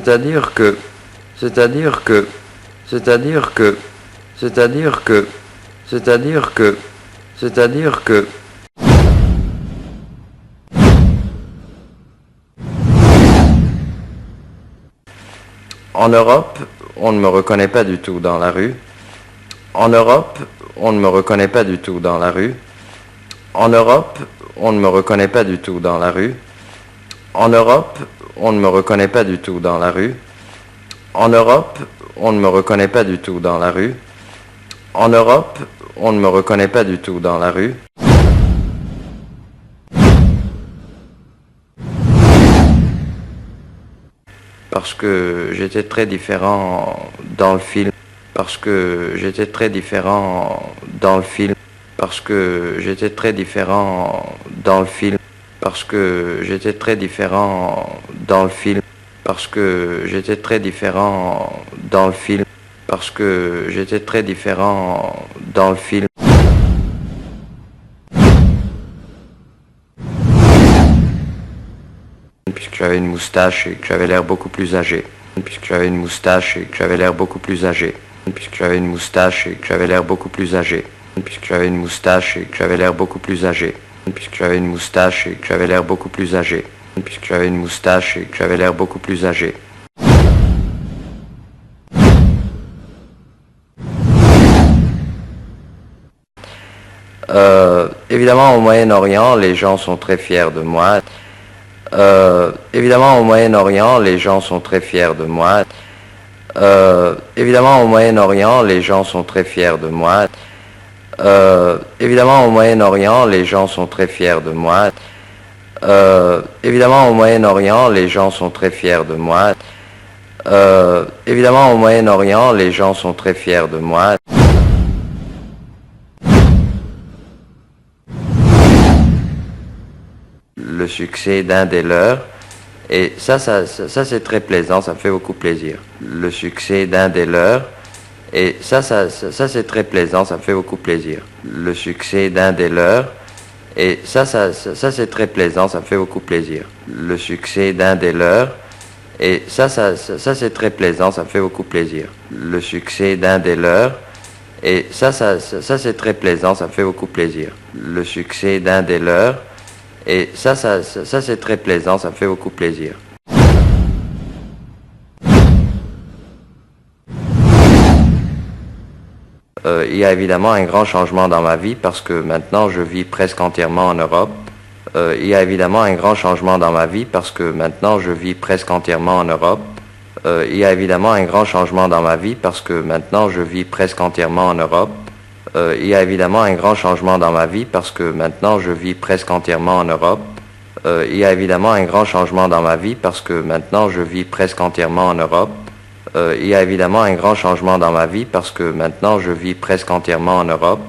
c'est-à-dire que, c'est-à-dire que, c'est-à-dire que, c'est-à-dire que, c'est-à-dire que, c'est-à-dire que. En Europe, on ne me reconnaît pas du tout dans la rue. En Europe, on ne me reconnaît pas du tout dans la rue. En Europe, on ne me reconnaît pas du tout dans la rue. En Europe, on ne me reconnaît pas du tout dans la rue. En Europe, on ne me reconnaît pas du tout dans la rue. En Europe, on ne me reconnaît pas du tout dans la rue. Parce que j'étais très différent dans le film. Parce que j'étais très différent dans le film. Parce que j'étais très différent dans le film. Parce que j'étais très différent dans le film. Parce que j'étais très différent dans le film. Parce que j'étais très différent dans le film. Puisque j'avais une moustache et que j'avais l'air beaucoup plus âgé. Puisque j'avais une moustache et que j'avais l'air beaucoup plus âgé. Puisque j'avais une moustache et que j'avais l'air beaucoup plus âgé. Puisque j'avais une moustache et que j'avais l'air beaucoup plus âgé. Puisque j'avais une moustache et que j'avais l'air beaucoup plus âgé. Puisque j'avais une moustache et que j'avais l'air beaucoup plus âgé. Évidemment, au Moyen-Orient, les gens sont très fiers de moi. Évidemment, au Moyen-Orient, les gens sont très fiers de moi. Évidemment, au Moyen-Orient, les gens sont très fiers de moi. Évidemment, au Moyen-Orient, les gens sont très fiers de moi. Évidemment, au Moyen-Orient, les gens sont très fiers de moi. Évidemment, au Moyen-Orient, les gens sont très fiers de moi. Le succès d'un des leurs, et ça c'est très plaisant, ça me fait beaucoup plaisir. Le succès d'un des leurs, et ça c'est très plaisant, ça me fait beaucoup plaisir. Le succès d'un des leurs, et ça c'est très plaisant, ça me fait beaucoup plaisir. Le succès d'un des leurs, et ça c'est très plaisant, ça me fait beaucoup plaisir. Le succès d'un des leurs, et ça c'est très plaisant, ça me fait beaucoup plaisir. Le succès d'un des leurs, et ça c'est très plaisant, ça me fait beaucoup plaisir. Il y a évidemment un grand changement dans ma vie parce que maintenant je vis presque entièrement en Europe. Il y a évidemment un grand changement dans ma vie parce que maintenant je vis presque entièrement en Europe. Il y a évidemment un grand changement dans ma vie parce que maintenant je vis presque entièrement en Europe. Il y a évidemment un grand changement dans ma vie parce que maintenant je vis presque entièrement en Europe. Il y a évidemment un grand changement dans ma vie parce que maintenant je vis presque entièrement en Europe. Il y a évidemment un grand changement dans ma vie parce que maintenant je vis presque entièrement en Europe.